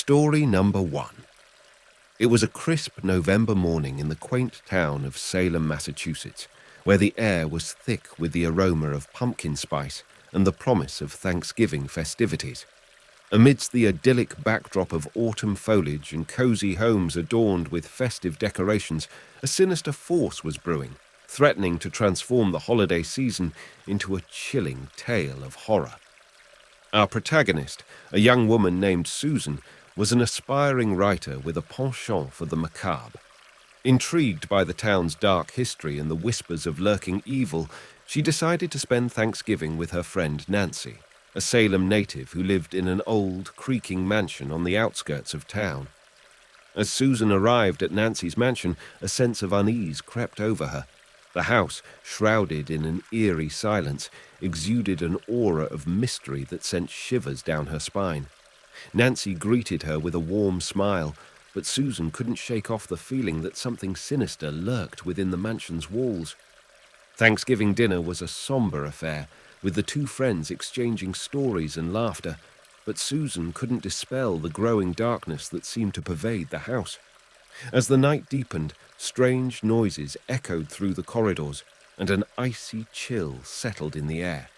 Story number 1. It was a crisp November morning in the quaint town of Salem, Massachusetts, where the air was thick with the aroma of pumpkin spice and the promise of Thanksgiving festivities. Amidst the idyllic backdrop of autumn foliage and cozy homes adorned with festive decorations, a sinister force was brewing, threatening to transform the holiday season into a chilling tale of horror. Our protagonist, a young woman named Susan, was an aspiring writer with a penchant for the macabre. Intrigued by the town's dark history and the whispers of lurking evil, she decided to spend Thanksgiving with her friend Nancy, a Salem native who lived in an old, creaking mansion on the outskirts of town. As Susan arrived at Nancy's mansion, a sense of unease crept over her. The house, shrouded in an eerie silence, exuded an aura of mystery that sent shivers down her spine. Nancy greeted her with a warm smile, but Susan couldn't shake off the feeling that something sinister lurked within the mansion's walls. Thanksgiving dinner was a somber affair, with the two friends exchanging stories and laughter, but Susan couldn't dispel the growing darkness that seemed to pervade the house. As the night deepened, strange noises echoed through the corridors, and an icy chill settled in the air.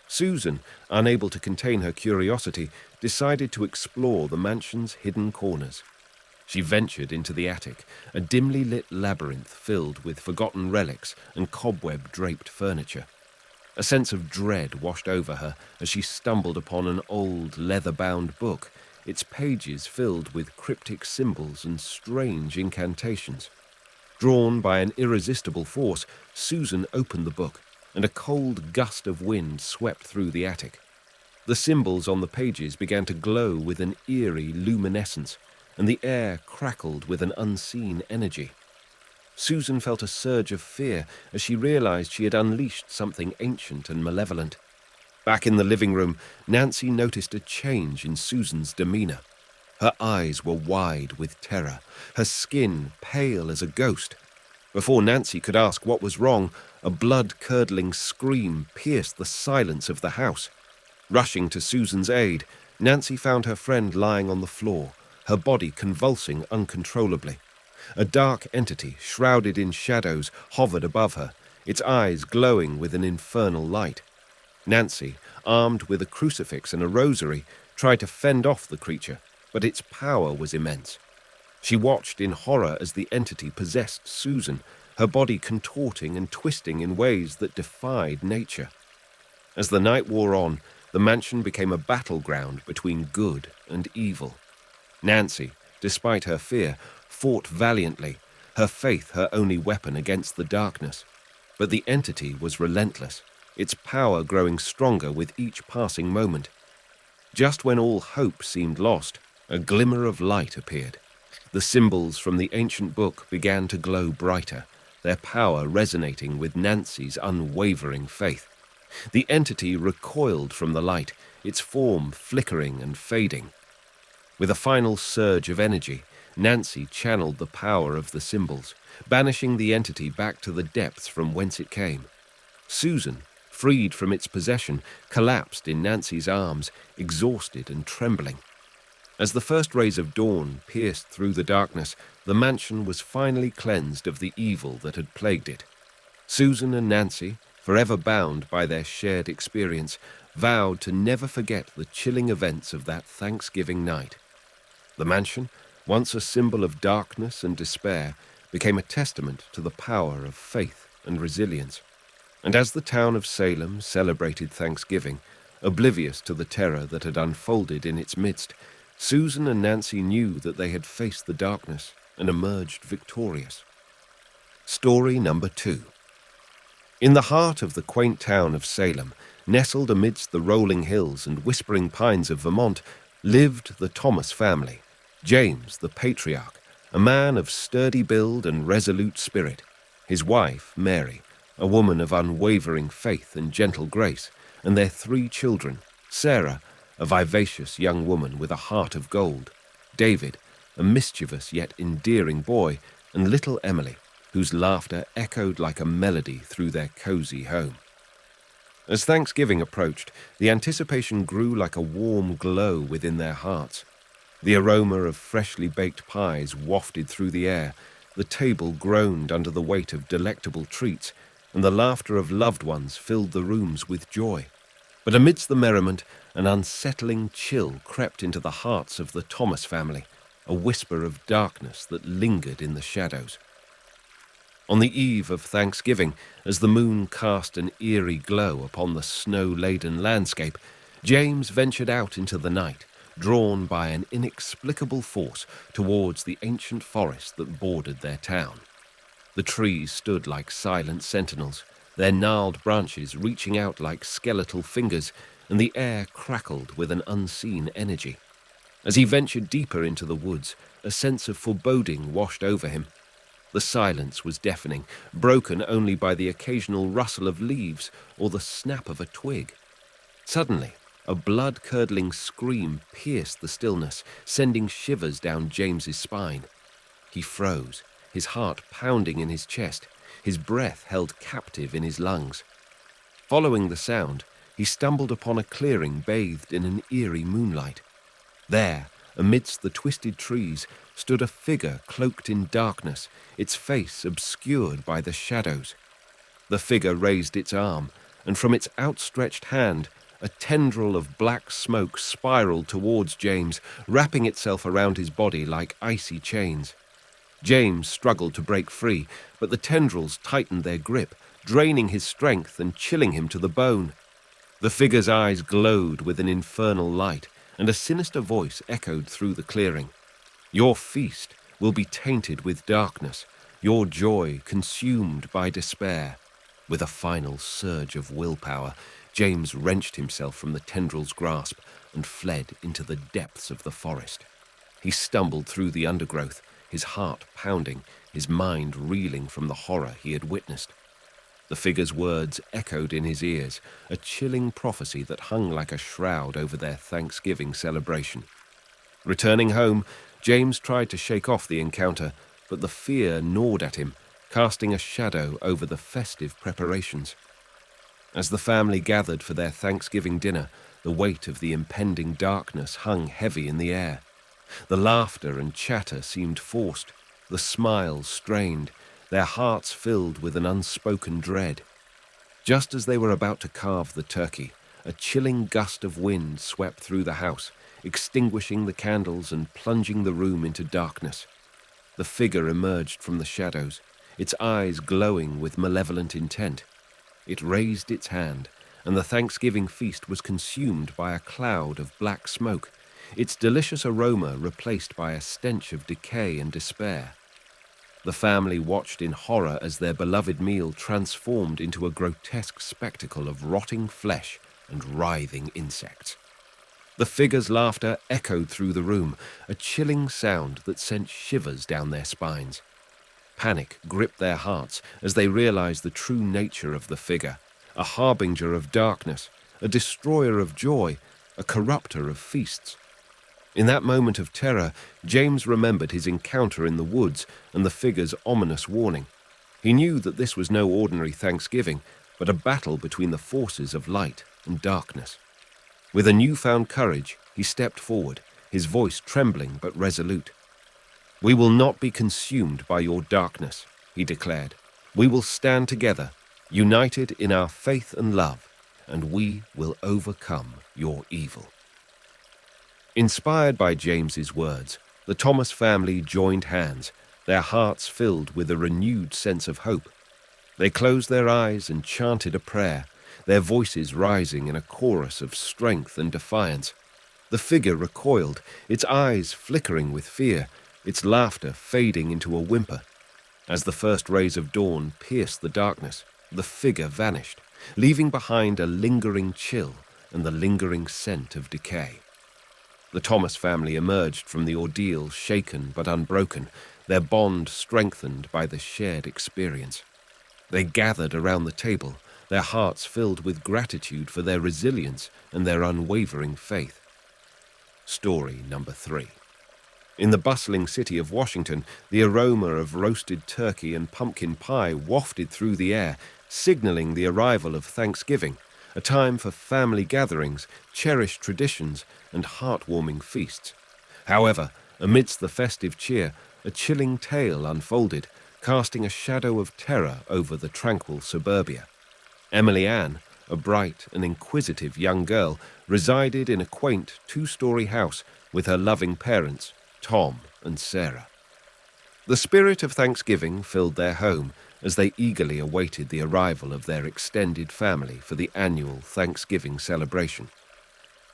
Susan, unable to contain her curiosity, decided to explore the mansion's hidden corners. She ventured into the attic, a dimly lit labyrinth filled with forgotten relics and cobweb-draped furniture. A sense of dread washed over her as she stumbled upon an old, leather-bound book, its pages filled with cryptic symbols and strange incantations. Drawn by an irresistible force, Susan opened the book, and a cold gust of wind swept through the attic. The symbols on the pages began to glow with an eerie luminescence, and the air crackled with an unseen energy. Susan felt a surge of fear as she realized she had unleashed something ancient and malevolent. Back in the living room, Nancy noticed a change in Susan's demeanor. Her eyes were wide with terror, her skin pale as a ghost. Before Nancy could ask what was wrong, a blood-curdling scream pierced the silence of the house. Rushing to Susan's aid, Nancy found her friend lying on the floor, her body convulsing uncontrollably. A dark entity, shrouded in shadows, hovered above her, its eyes glowing with an infernal light. Nancy, armed with a crucifix and a rosary, tried to fend off the creature, but its power was immense. She watched in horror as the entity possessed Susan, her body contorting and twisting in ways that defied nature. As the night wore on, the mansion became a battleground between good and evil. Nancy, despite her fear, fought valiantly, her faith her only weapon against the darkness. But the entity was relentless, its power growing stronger with each passing moment. Just when all hope seemed lost, a glimmer of light appeared. The symbols from the ancient book began to glow brighter, their power resonating with Nancy's unwavering faith. The entity recoiled from the light, its form flickering and fading. With a final surge of energy, Nancy channeled the power of the symbols, banishing the entity back to the depths from whence it came. Susan, freed from its possession, collapsed in Nancy's arms, exhausted and trembling. As the first rays of dawn pierced through the darkness, the mansion was finally cleansed of the evil that had plagued it. Susan and Nancy, forever bound by their shared experience, vowed to never forget the chilling events of that Thanksgiving night. The mansion, once a symbol of darkness and despair, became a testament to the power of faith and resilience. And as the town of Salem celebrated Thanksgiving, oblivious to the terror that had unfolded in its midst, Susan and Nancy knew that they had faced the darkness and emerged victorious. Story number 2. In the heart of the quaint town of Salem, nestled amidst the rolling hills and whispering pines of Vermont, lived the Thomas family. James, the patriarch, a man of sturdy build and resolute spirit. His wife, Mary, a woman of unwavering faith and gentle grace, and their 3 children, Sarah, a vivacious young woman with a heart of gold, David, a mischievous yet endearing boy, and little Emily, whose laughter echoed like a melody through their cozy home. As Thanksgiving approached, the anticipation grew like a warm glow within their hearts. The aroma of freshly baked pies wafted through the air, the table groaned under the weight of delectable treats, and the laughter of loved ones filled the rooms with joy. But amidst the merriment, an unsettling chill crept into the hearts of the Thomas family, a whisper of darkness that lingered in the shadows. On the eve of Thanksgiving, as the moon cast an eerie glow upon the snow-laden landscape, James ventured out into the night, drawn by an inexplicable force towards the ancient forest that bordered their town. The trees stood like silent sentinels, their gnarled branches reaching out like skeletal fingers, and the air crackled with an unseen energy. As he ventured deeper into the woods, a sense of foreboding washed over him. The silence was deafening, broken only by the occasional rustle of leaves or the snap of a twig. Suddenly, a blood-curdling scream pierced the stillness, sending shivers down James's spine. He froze, his heart pounding in his chest, his breath held captive in his lungs. Following the sound, he stumbled upon a clearing bathed in an eerie moonlight. There, amidst the twisted trees, stood a figure cloaked in darkness, its face obscured by the shadows. The figure raised its arm, and from its outstretched hand, a tendril of black smoke spiraled towards James, wrapping itself around his body like icy chains. James struggled to break free, but the tendrils tightened their grip, draining his strength and chilling him to the bone. The figure's eyes glowed with an infernal light, and a sinister voice echoed through the clearing. "Your feast will be tainted with darkness, your joy consumed by despair." With a final surge of willpower, James wrenched himself from the tendril's grasp and fled into the depths of the forest. He stumbled through the undergrowth, his heart pounding, his mind reeling from the horror he had witnessed. The figure's words echoed in his ears, a chilling prophecy that hung like a shroud over their Thanksgiving celebration. Returning home, James tried to shake off the encounter, but the fear gnawed at him, casting a shadow over the festive preparations. As the family gathered for their Thanksgiving dinner, the weight of the impending darkness hung heavy in the air. The laughter and chatter seemed forced, the smiles strained, their hearts filled with an unspoken dread. Just as they were about to carve the turkey, a chilling gust of wind swept through the house, extinguishing the candles and plunging the room into darkness. The figure emerged from the shadows, its eyes glowing with malevolent intent. It raised its hand, and the Thanksgiving feast was consumed by a cloud of black smoke, its delicious aroma replaced by a stench of decay and despair. The family watched in horror as their beloved meal transformed into a grotesque spectacle of rotting flesh and writhing insects. The figure's laughter echoed through the room, a chilling sound that sent shivers down their spines. Panic gripped their hearts as they realized the true nature of the figure, a harbinger of darkness, a destroyer of joy, a corrupter of feasts. In that moment of terror, James remembered his encounter in the woods and the figure's ominous warning. He knew that this was no ordinary Thanksgiving, but a battle between the forces of light and darkness. With a newfound courage, he stepped forward, his voice trembling but resolute. "We will not be consumed by your darkness," he declared. "We will stand together, united in our faith and love, and we will overcome your evil." Inspired by James's words, the Thomas family joined hands, their hearts filled with a renewed sense of hope. They closed their eyes and chanted a prayer, their voices rising in a chorus of strength and defiance. The figure recoiled, its eyes flickering with fear, its laughter fading into a whimper. As the first rays of dawn pierced the darkness, the figure vanished, leaving behind a lingering chill and the lingering scent of decay. The Thomas family emerged from the ordeal shaken but unbroken, their bond strengthened by the shared experience. They gathered around the table, their hearts filled with gratitude for their resilience and their unwavering faith. Story number 3. In the bustling city of Washington, the aroma of roasted turkey and pumpkin pie wafted through the air, signaling the arrival of Thanksgiving, a time for family gatherings, cherished traditions, and heartwarming feasts. However, amidst the festive cheer, a chilling tale unfolded, casting a shadow of terror over the tranquil suburbia. Emily Ann, a bright and inquisitive young girl, resided in a quaint two-story house with her loving parents, Tom and Sarah. The spirit of Thanksgiving filled their home as they eagerly awaited the arrival of their extended family for the annual Thanksgiving celebration.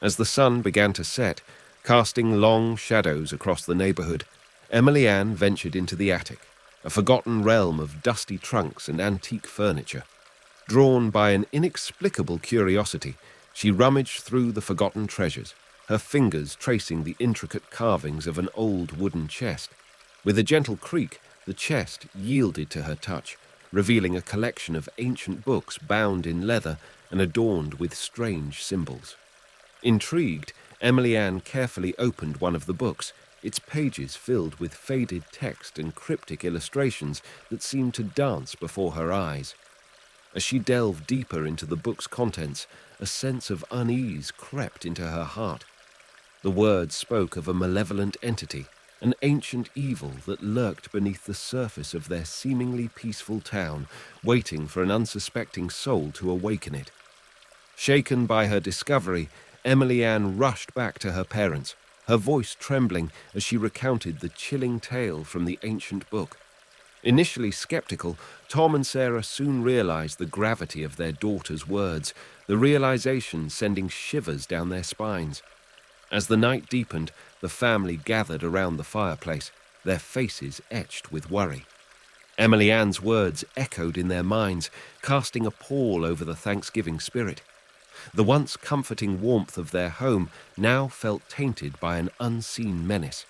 As the sun began to set, casting long shadows across the neighborhood, Emily Ann ventured into the attic, a forgotten realm of dusty trunks and antique furniture. Drawn by an inexplicable curiosity, she rummaged through the forgotten treasures, her fingers tracing the intricate carvings of an old wooden chest. With a gentle creak, the chest yielded to her touch, revealing a collection of ancient books bound in leather and adorned with strange symbols. Intrigued, Emily Ann carefully opened one of the books, its pages filled with faded text and cryptic illustrations that seemed to dance before her eyes. As she delved deeper into the book's contents, a sense of unease crept into her heart. The words spoke of a malevolent entity, an ancient evil that lurked beneath the surface of their seemingly peaceful town, waiting for an unsuspecting soul to awaken it. Shaken by her discovery, Emily Ann rushed back to her parents, her voice trembling as she recounted the chilling tale from the ancient book. Initially skeptical, Tom and Sarah soon realized the gravity of their daughter's words, the realization sending shivers down their spines. As the night deepened, the family gathered around the fireplace, their faces etched with worry. Emily Ann's words echoed in their minds, casting a pall over the Thanksgiving spirit. The once comforting warmth of their home now felt tainted by an unseen menace.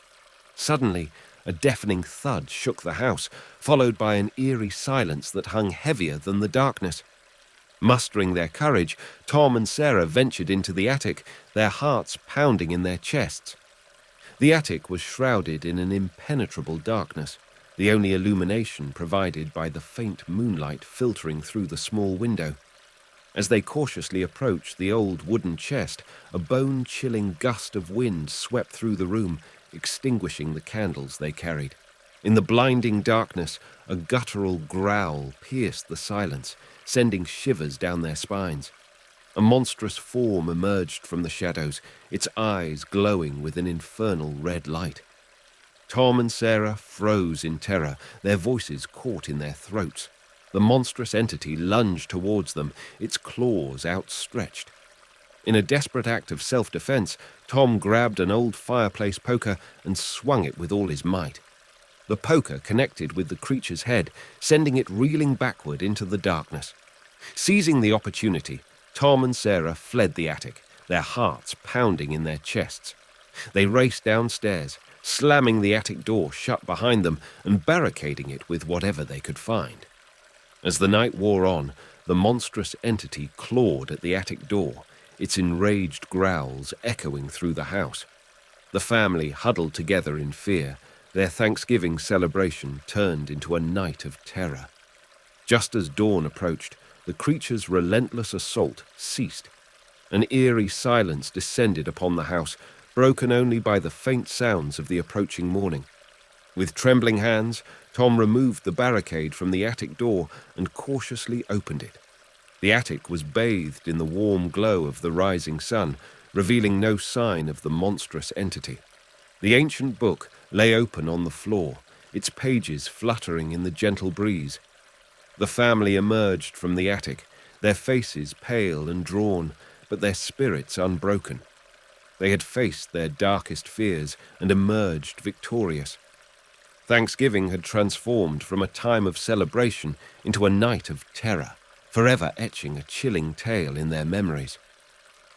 Suddenly, a deafening thud shook the house, followed by an eerie silence that hung heavier than the darkness. Mustering their courage, Tom and Sarah ventured into the attic, their hearts pounding in their chests. The attic was shrouded in an impenetrable darkness, the only illumination provided by the faint moonlight filtering through the small window. As they cautiously approached the old wooden chest, a bone-chilling gust of wind swept through the room, extinguishing the candles they carried. In the blinding darkness, a guttural growl pierced the silence, sending shivers down their spines. A monstrous form emerged from the shadows, its eyes glowing with an infernal red light. Tom and Sarah froze in terror, their voices caught in their throats. The monstrous entity lunged towards them, its claws outstretched. In a desperate act of self-defense, Tom grabbed an old fireplace poker and swung it with all his might. The poker connected with the creature's head, sending it reeling backward into the darkness. Seizing the opportunity, Tom and Sarah fled the attic, their hearts pounding in their chests. They raced downstairs, slamming the attic door shut behind them and barricading it with whatever they could find. As the night wore on, the monstrous entity clawed at the attic door, its enraged growls echoing through the house. The family huddled together in fear, their Thanksgiving celebration turned into a night of terror. Just as dawn approached, the creature's relentless assault ceased. An eerie silence descended upon the house, broken only by the faint sounds of the approaching morning. With trembling hands, Tom removed the barricade from the attic door and cautiously opened it. The attic was bathed in the warm glow of the rising sun, revealing no sign of the monstrous entity. The ancient book lay open on the floor, its pages fluttering in the gentle breeze. The family emerged from the attic, their faces pale and drawn, but their spirits unbroken. They had faced their darkest fears and emerged victorious. Thanksgiving had transformed from a time of celebration into a night of terror, forever etching a chilling tale in their memories.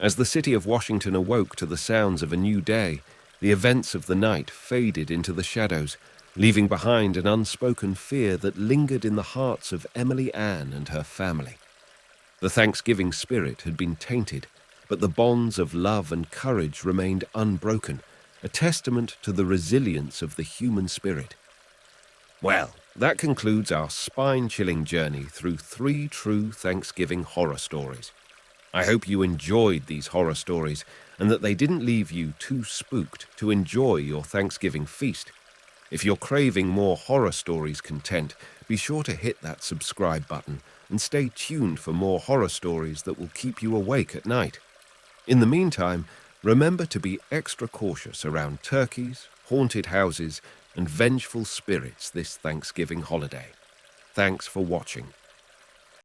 As the city of Washington awoke to the sounds of a new day, the events of the night faded into the shadows, leaving behind an unspoken fear that lingered in the hearts of Emily Ann and her family. The Thanksgiving spirit had been tainted, but the bonds of love and courage remained unbroken, a testament to the resilience of the human spirit. Well, that concludes our spine-chilling journey through 3 true Thanksgiving horror stories. I hope you enjoyed these horror stories and that they didn't leave you too spooked to enjoy your Thanksgiving feast. If you're craving more horror stories content, be sure to hit that subscribe button and stay tuned for more horror stories that will keep you awake at night. In the meantime, remember to be extra cautious around turkeys, haunted houses, and vengeful spirits this Thanksgiving holiday. Thanks for watching.